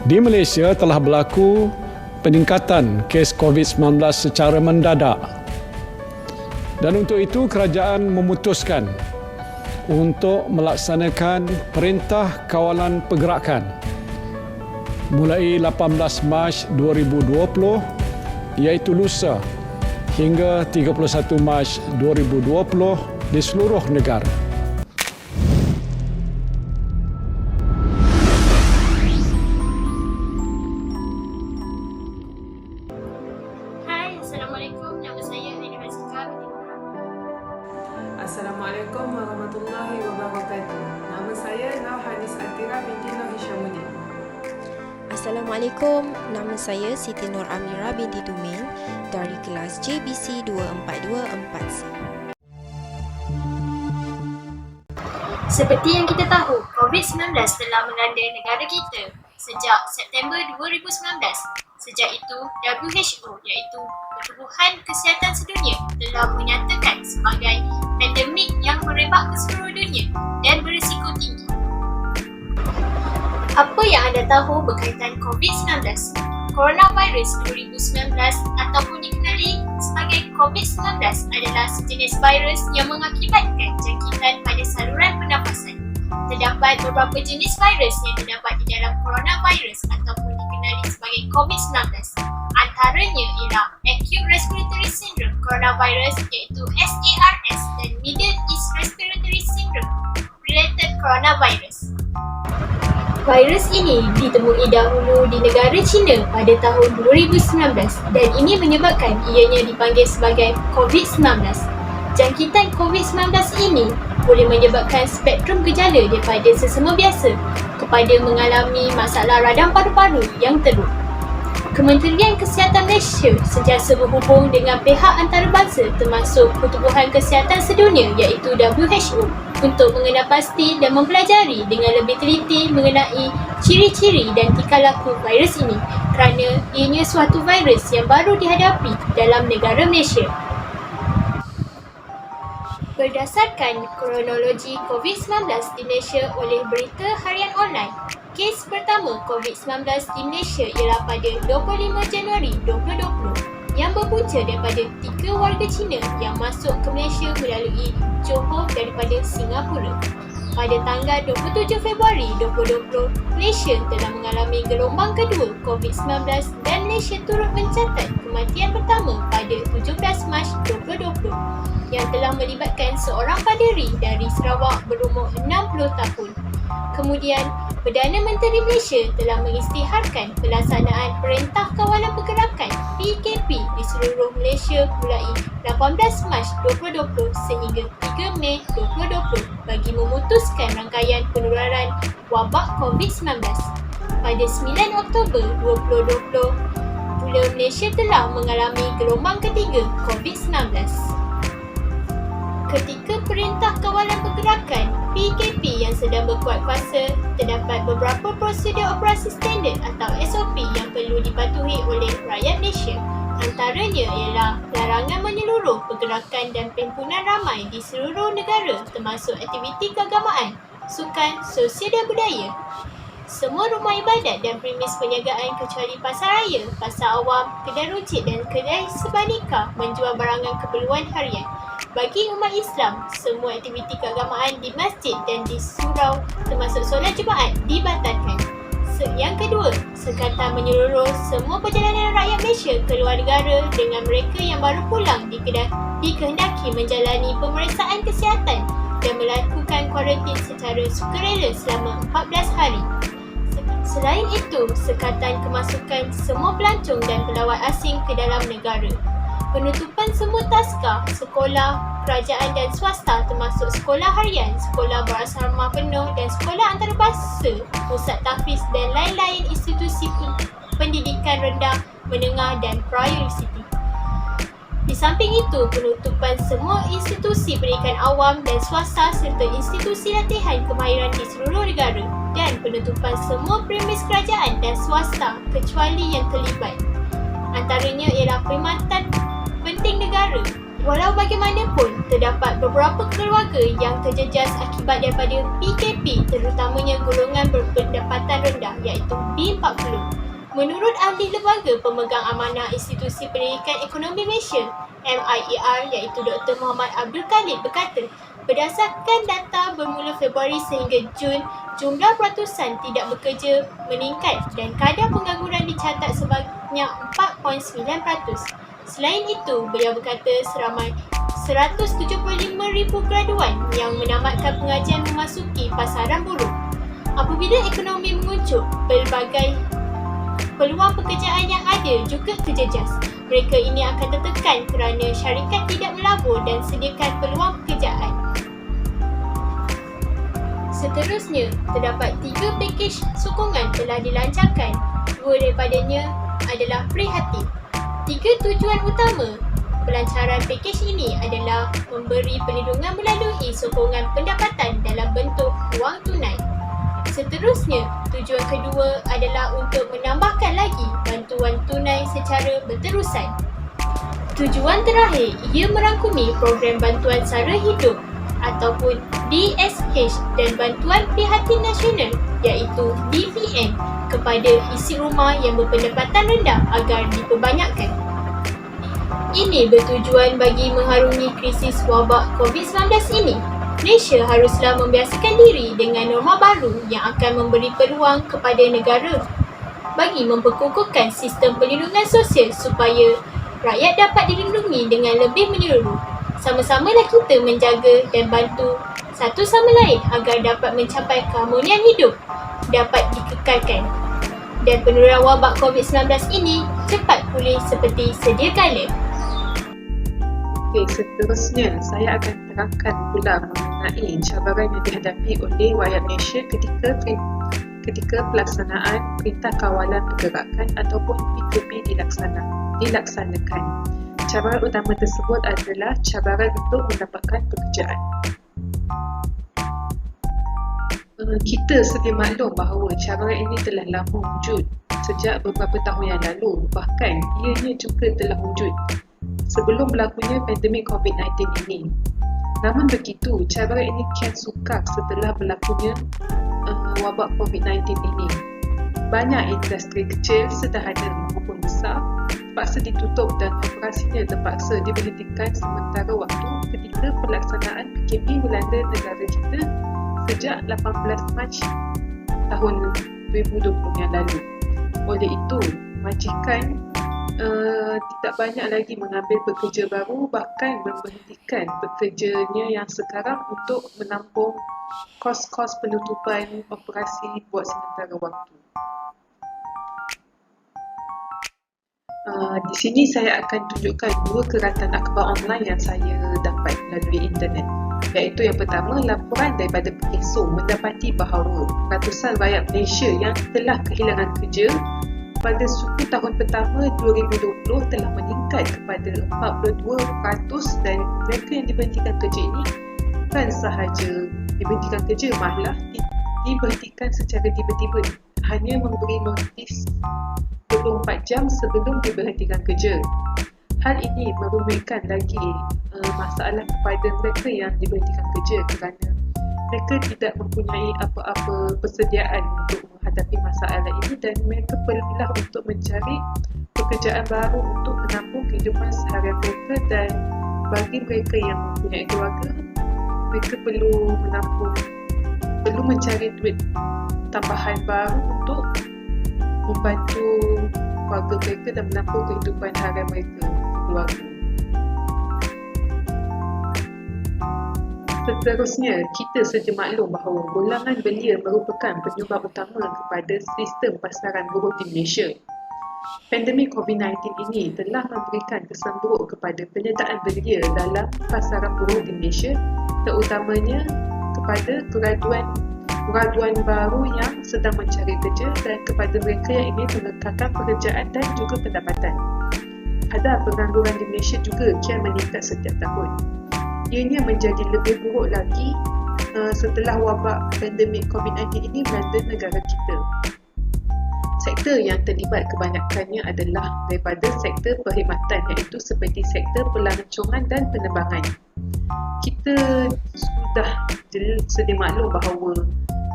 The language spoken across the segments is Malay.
Di Malaysia telah berlaku peningkatan kes COVID-19 secara mendadak. Dan untuk itu kerajaan memutuskan untuk melaksanakan Perintah Kawalan Pergerakan mulai 18 Mac 2020 iaitu lusa hingga 31 Mac 2020 di seluruh negara. Hai, Assalamualaikum. Nama saya Aina Razika binti Nurul. Assalamualaikum warahmatullahi wabarakatuh. Nama saya Nauhanis Atira binti Nur Hishamuddin. Assalamualaikum, nama saya Siti Nur Amira binti Tumin dari kelas JBC 2424C. Seperti yang kita tahu, COVID-19 telah melanda negara kita sejak September 2019. Sejak itu, WHO iaitu Pertubuhan Kesihatan Sedunia telah menyatakan sebagai pandemik yang merebak ke seluruh dunia dan berisiko tinggi. Apa yang anda tahu berkaitan COVID-19? Coronavirus 2019 ataupun dikenali sebagai COVID-19 adalah sejenis virus yang mengakibatkan jangkitan pada saluran pernafasan. Terdapat beberapa jenis virus yang terdapat di dalam coronavirus ataupun dikenali sebagai COVID-19. Antaranya ialah Acute Respiratory Syndrome Coronavirus iaitu SARS dan Middle East Respiratory Syndrome Related Coronavirus. Virus ini ditemui dahulu di negara China pada tahun 2019 dan ini menyebabkan ianya dipanggil sebagai COVID-19. Jangkitan COVID-19 ini boleh menyebabkan spektrum gejala daripada sesama biasa kepada mengalami masalah radang paru-paru yang teruk. Kementerian Kesihatan Malaysia sentiasa berhubung dengan pihak antarabangsa termasuk Pertubuhan Kesihatan Sedunia iaitu WHO untuk mengenal pasti dan mempelajari dengan lebih teliti mengenai ciri-ciri dan tingkah laku virus ini kerana ianya suatu virus yang baru dihadapi dalam negara Malaysia. Berdasarkan kronologi COVID-19 di Malaysia oleh Berita Harian Online, kes pertama COVID-19 di Malaysia ialah pada 25 Januari 2020 yang berpunca daripada 3 warga Cina yang masuk ke Malaysia melalui Johor daripada Singapura. Pada tanggal 27 Februari 2020, Malaysia telah mengalami gelombang kedua COVID-19 dan Malaysia turut mencatat kematian pertama pada 17 Mac 2020 yang telah melibatkan seorang paderi dari Sarawak berumur 60 tahun. Kemudian, Perdana Menteri Malaysia telah mengisytiharkan pelaksanaan Perintah Kawalan Pergerakan PKP di seluruh Malaysia mulai 18 Mac 2020 sehingga 3 Mei 2020 bagi memutuskan rangkaian penularan wabak COVID-19. Pada 9 Oktober 2020, pula Malaysia telah mengalami gelombang ketiga COVID-19. Ketika Perintah Kawalan Pergerakan PKP yang sedang berkuat kuasa, terdapat beberapa prosedur operasi standard atau SOP yang perlu dipatuhi oleh rakyat Malaysia. Antaranya ialah larangan menyeluruh pergerakan dan perhimpunan ramai di seluruh negara termasuk aktiviti keagamaan, sukan, sosial dan budaya. Semua rumah ibadat dan premis perniagaan kecuali pasar raya, pasar awam, kedai runcit dan kedai sebanika menjual barangan keperluan harian. Bagi umat Islam, semua aktiviti keagamaan di masjid dan di surau termasuk solat Jumaat dibatalkan. Yang kedua, sekatan menyeluruh semua perjalanan rakyat Malaysia ke luar negara dengan mereka yang baru pulang dikehendaki menjalani pemeriksaan kesihatan dan melakukan kuarantin secara sukarela selama 14 hari. Selain itu, sekatan kemasukan semua pelancong dan pelawat asing ke dalam negara. Penutupan semua taska, sekolah, kerajaan dan swasta termasuk sekolah harian, sekolah berasrama penuh dan sekolah antarabangsa, pusat tahfiz dan lain-lain institusi pendidikan rendah, menengah dan pra-universiti. Di samping itu, penutupan semua institusi pendidikan awam dan swasta serta institusi latihan kemahiran di seluruh negara dan penutupan semua premis kerajaan dan swasta kecuali yang terlibat. Antaranya ialah perkhidmatan penting negara, Walau bagaimanapun, terdapat beberapa keluarga yang terjejas akibat daripada PKP, terutamanya golongan berpendapatan rendah iaitu B40. Menurut ahli lembaga pemegang amanah Institusi Pendidikan Ekonomi Malaysia MIER iaitu Dr. Muhammad Abdul Khalid berkata, berdasarkan data bermula Februari sehingga Jun, jumlah peratusan tidak bekerja meningkat dan kadar pengangguran dicatat sebanyak 4.9%. Selain itu, beliau berkata seramai 175,000 graduan yang menamatkan pengajian memasuki pasaran buruh. Apabila ekonomi menguncup, pelbagai peluang pekerjaan yang ada juga terjejas. Mereka ini akan tertekan kerana syarikat tidak melabur dan sediakan peluang pekerjaan. Seterusnya, terdapat 3 pakej sokongan telah dilancarkan. 2 daripadanya adalah prihatin. 3 tujuan utama pelancaran pakej ini adalah memberi perlindungan melalui sokongan pendapatan dalam bentuk wang tunai. Seterusnya, tujuan kedua adalah untuk menambahkan lagi bantuan tunai secara berterusan. Tujuan terakhir, ia merangkumi program bantuan sara hidup ataupun DSH dan bantuan prihatin nasional iaitu BPN kepada isi rumah yang berpendapatan rendah agar diperbanyakkan. Ini bertujuan bagi mengharungi krisis wabak COVID-19 ini. Malaysia haruslah membiasakan diri dengan norma baru yang akan memberi peluang kepada negara bagi memperkukuhkan sistem perlindungan sosial supaya rakyat dapat dilindungi dengan lebih menyeluruh. Sama-samalah kita menjaga dan bantu satu sama lain agar dapat mencapai keharmonian hidup dapat dikekalkan dan penurunan wabak COVID-19 ini cepat pulih seperti sedia kala. Okey, seterusnya saya akan terangkan pula mengenai cabaran yang dihadapi oleh rakyat Malaysia ketika pelaksanaan Perintah Kawalan Pergerakan ataupun PKP dilaksanakan. Cabaran utama tersebut adalah cabaran untuk mendapatkan pekerjaan. Kita sedia maklum bahawa cabaran ini telah lama wujud sejak beberapa tahun yang lalu, bahkan ianya juga telah wujud sebelum berlakunya pandemik COVID-19 ini. Namun begitu, cabaran ini kian sukar setelah berlakunya wabak COVID-19 ini. Banyak industri kecil, sederhana maupun besar terpaksa ditutup dan operasinya terpaksa diberhentikan sementara waktu ketika pelaksanaan PKP melanda negara kita sejak 18 Mac tahun 2020 yang lalu. Oleh itu, majikan tidak banyak lagi mengambil pekerja baru, bahkan memberhentikan pekerjanya yang sekarang untuk menampung kos-kos penutupan operasi buat sementara waktu. Di sini saya akan tunjukkan 2 keratan akhbar online yang saya dapat melalui internet. Iaitu yang pertama, laporan daripada PESO mendapati bahawa ratusan rakyat Malaysia yang telah kehilangan kerja pada suku tahun pertama 2020 telah meningkat kepada 42% dan mereka yang diberhentikan kerja ini bukan sahaja diberhentikan kerja, malah diberhentikan secara tiba-tiba, hanya memberi notis 24 jam sebelum diberhentikan kerja. Hal ini merumitkan lagi masalah kepada mereka yang diberhentikan kerja kerana mereka tidak mempunyai apa-apa persediaan untuk menghadapi masalah ini dan mereka perlulah untuk mencari pekerjaan baru untuk menampung kehidupan seharian mereka, dan bagi mereka yang mempunyai keluarga, mereka perlu mencari duit tambahan baru untuk membantu keluarga mereka dan menampung kehidupan harian mereka keluarga. Seterusnya, kita sedia maklum bahawa golongan belia merupakan penyebab utama kepada sistem pasaran buruh di Malaysia. Pandemik COVID-19 ini telah memberikan kesan buruk kepada penyertaan belia dalam pasaran buruh di Malaysia, terutamanya kepada graduan baru yang sedang mencari kerja dan kepada mereka yang ingin mengekalkan pekerjaan dan juga pendapatan. Kadar pengangguran di Malaysia juga kian meningkat setiap tahun. Ianya menjadi lebih buruk lagi setelah wabak pandemik COVID-19 ini melanda negara kita. Sektor yang terlibat kebanyakannya adalah daripada sektor perkhidmatan, iaitu seperti sektor pelancongan dan penerbangan. Kita sudah sedia maklum bahawa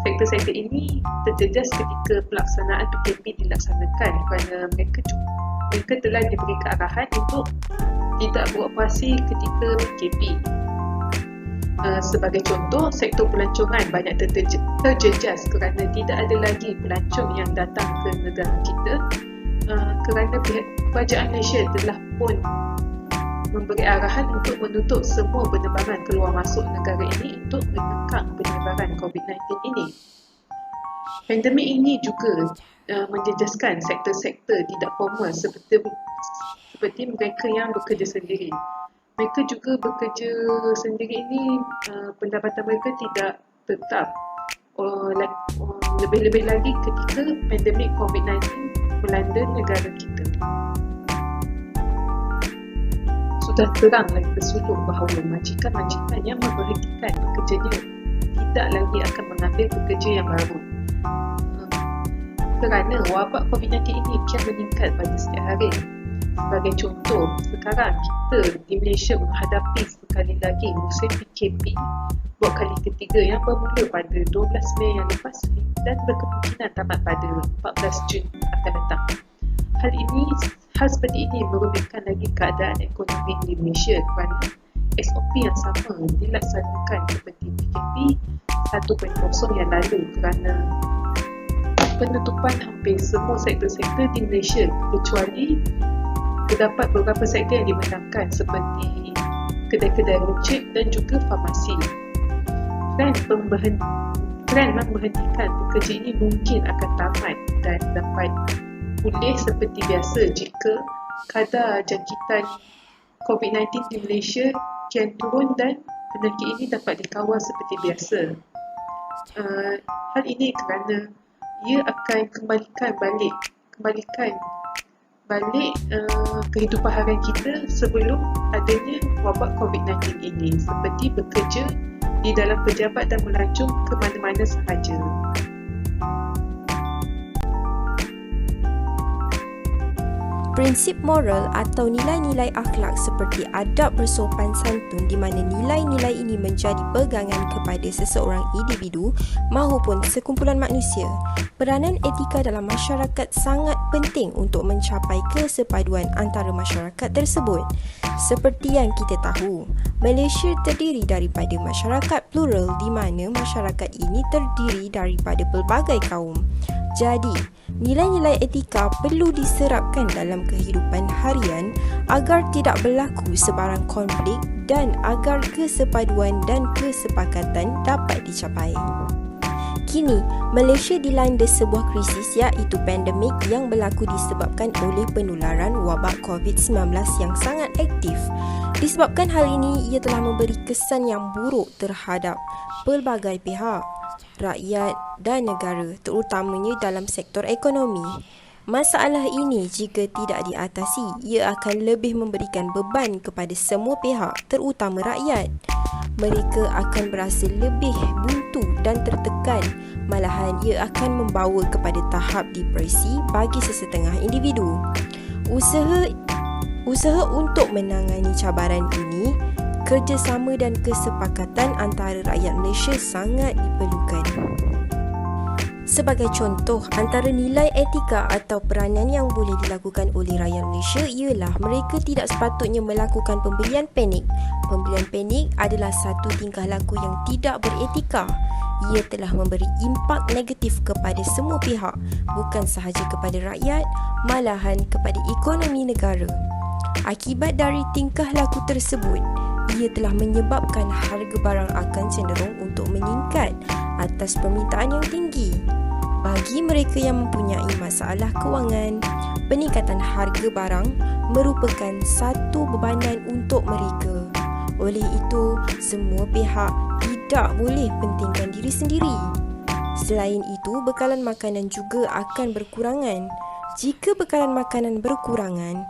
sektor-sektor ini terjejas ketika pelaksanaan PKP dilaksanakan kerana mereka telah diberi kearahan untuk tidak beroperasi ketika PKP. Sebagai contoh, sektor pelancongan banyak terjejas kerana tidak ada lagi pelancong yang datang ke negara kita kerana pihak kerajaan Malaysia telah pun memberi arahan untuk menutup semua penerbangan keluar masuk negara ini untuk menekan penyebaran COVID-19 ini. Pandemik ini juga menjejaskan sektor-sektor tidak formal seperti mereka yang bekerja sendiri. Mereka juga bekerja sendiri ini, pendapatan mereka tidak tetap. Lebih-lebih lagi ketika pandemik COVID-19 melanda negara kita. Sudah terang lagi bersulung bahawa majikan-majikan yang memberhentikan pekerjanya tidak lagi akan mengambil pekerja yang baru. Kerana wabak COVID-19 ini kian meningkat pada setiap hari. Sebagai contoh, sekarang kita di Malaysia menghadapi sekali lagi musim PKP buat kali ketiga yang bermula pada 12 Mei yang lepas dan berkemungkinan tamat pada 14 Jun akan datang. Hal seperti ini merugikan lagi keadaan ekonomi di Malaysia kerana SOP yang sama dilaksanakan seperti PKP 1.0 yang lalu kerana penutupan hampir semua sektor-sektor di Malaysia kecuali terdapat beberapa sektor yang dimenangkan seperti kedai-kedai runcit dan juga farmasi. Trend memberhentikan pekerja ini mungkin akan tamat dan dapat pulih seperti biasa jika kadar jangkitan COVID-19 di Malaysia kian turun dan penyakit ini dapat dikawal seperti biasa. Hal ini kerana ia akan kembalikan balik kehidupan harian kita sebelum adanya wabak COVID-19 ini, seperti bekerja di dalam pejabat dan melancong ke mana-mana sahaja. Prinsip moral atau nilai-nilai akhlak seperti adab bersopan santun di mana nilai-nilai ini menjadi pegangan kepada seseorang individu mahupun sekumpulan manusia. Peranan etika dalam masyarakat sangat penting untuk mencapai kesepaduan antara masyarakat tersebut. Seperti yang kita tahu, Malaysia terdiri daripada masyarakat plural di mana masyarakat ini terdiri daripada pelbagai kaum. Jadi, nilai-nilai etika perlu diserapkan dalam kehidupan harian agar tidak berlaku sebarang konflik dan agar kesepaduan dan kesepakatan dapat dicapai. Kini, Malaysia dilanda sebuah krisis iaitu pandemik yang berlaku disebabkan oleh penularan wabak COVID-19 yang sangat aktif. Disebabkan hal ini, ia telah memberi kesan yang buruk terhadap pelbagai pihak, rakyat dan negara, terutamanya dalam sektor ekonomi. Masalah ini jika tidak diatasi, ia akan lebih memberikan beban kepada semua pihak, terutama rakyat. Mereka akan berasa lebih buntu dan tertekan, malahan ia akan membawa kepada tahap depresi bagi sesetengah individu. Usaha untuk menangani cabaran ini, kerjasama dan kesepakatan antara rakyat Malaysia sangat diperlukan. Sebagai contoh, antara nilai etika atau peranan yang boleh dilakukan oleh rakyat Malaysia ialah mereka tidak sepatutnya melakukan pembelian panik. Pembelian panik adalah satu tingkah laku yang tidak beretika. Ia telah memberi impak negatif kepada semua pihak, bukan sahaja kepada rakyat, malahan kepada ekonomi negara. Akibat dari tingkah laku tersebut, ia telah menyebabkan harga barang akan cenderung untuk meningkat atas permintaan yang tinggi. Bagi mereka yang mempunyai masalah kewangan, peningkatan harga barang merupakan satu bebanan untuk mereka. Oleh itu, semua pihak tidak boleh pentingkan diri sendiri. Selain itu, bekalan makanan juga akan berkurangan. Jika bekalan makanan berkurangan,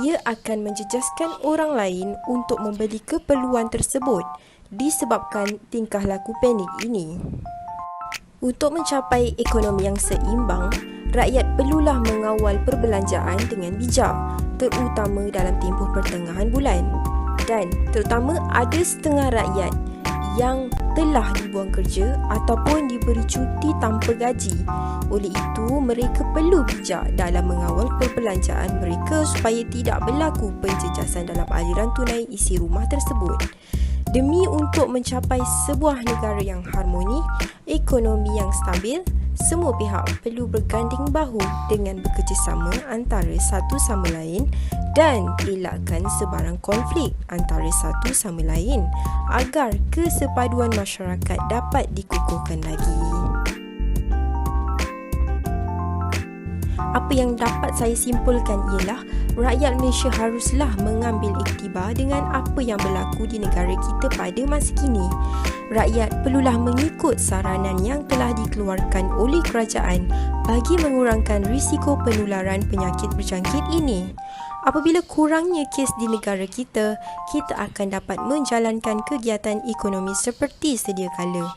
ia akan menjejaskan orang lain untuk membeli keperluan tersebut disebabkan tingkah laku panik ini. Untuk mencapai ekonomi yang seimbang, rakyat perlulah mengawal perbelanjaan dengan bijak, terutama dalam tempoh pertengahan bulan. Dan terutama ada setengah rakyat yang telah dibuang kerja ataupun diberi cuti tanpa gaji. Oleh itu, mereka perlu bijak dalam mengawal perbelanjaan mereka supaya tidak berlaku penjejasan dalam aliran tunai isi rumah tersebut. Demi untuk mencapai sebuah negara yang harmoni, ekonomi yang stabil, semua pihak perlu berganding bahu dengan bekerjasama antara satu sama lain dan elakkan sebarang konflik antara satu sama lain agar kesepaduan masyarakat dapat dikukuhkan lagi. Apa yang dapat saya simpulkan ialah rakyat Malaysia haruslah mengambil iktibar dengan apa yang berlaku di negara kita pada masa kini. Rakyat perlulah mengikut saranan yang telah dikeluarkan oleh kerajaan bagi mengurangkan risiko penularan penyakit berjangkit ini. Apabila kurangnya kes di negara kita, kita akan dapat menjalankan kegiatan ekonomi seperti sedia kala.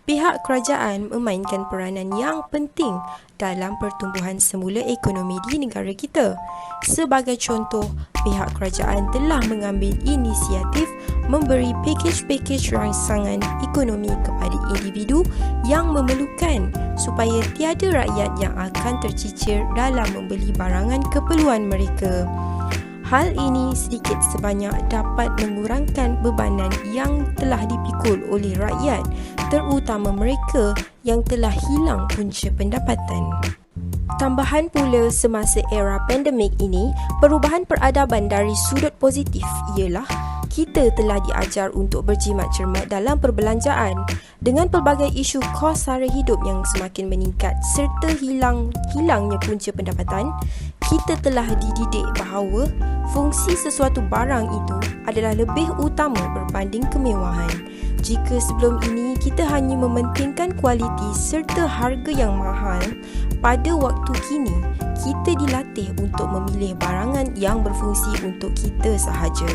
Pihak kerajaan memainkan peranan yang penting dalam pertumbuhan semula ekonomi di negara kita. Sebagai contoh, pihak kerajaan telah mengambil inisiatif memberi pakej-pakej rangsangan ekonomi kepada individu yang memerlukan supaya tiada rakyat yang akan tercicir dalam membeli barangan keperluan mereka. Hal ini sedikit sebanyak dapat mengurangkan bebanan yang telah dipikul oleh rakyat, terutama mereka yang telah hilang punca pendapatan. Tambahan pula, semasa era pandemik ini, perubahan peradaban dari sudut positif ialah kita telah diajar untuk berjimat cermat dalam perbelanjaan. Dengan pelbagai isu kos sara hidup yang semakin meningkat serta hilangnya punca pendapatan, kita telah dididik bahawa fungsi sesuatu barang itu adalah lebih utama berbanding kemewahan. Jika sebelum ini kita hanya mementingkan kualiti serta harga yang mahal, pada waktu kini kita dilatih untuk memilih barangan yang berfungsi untuk kita sahaja.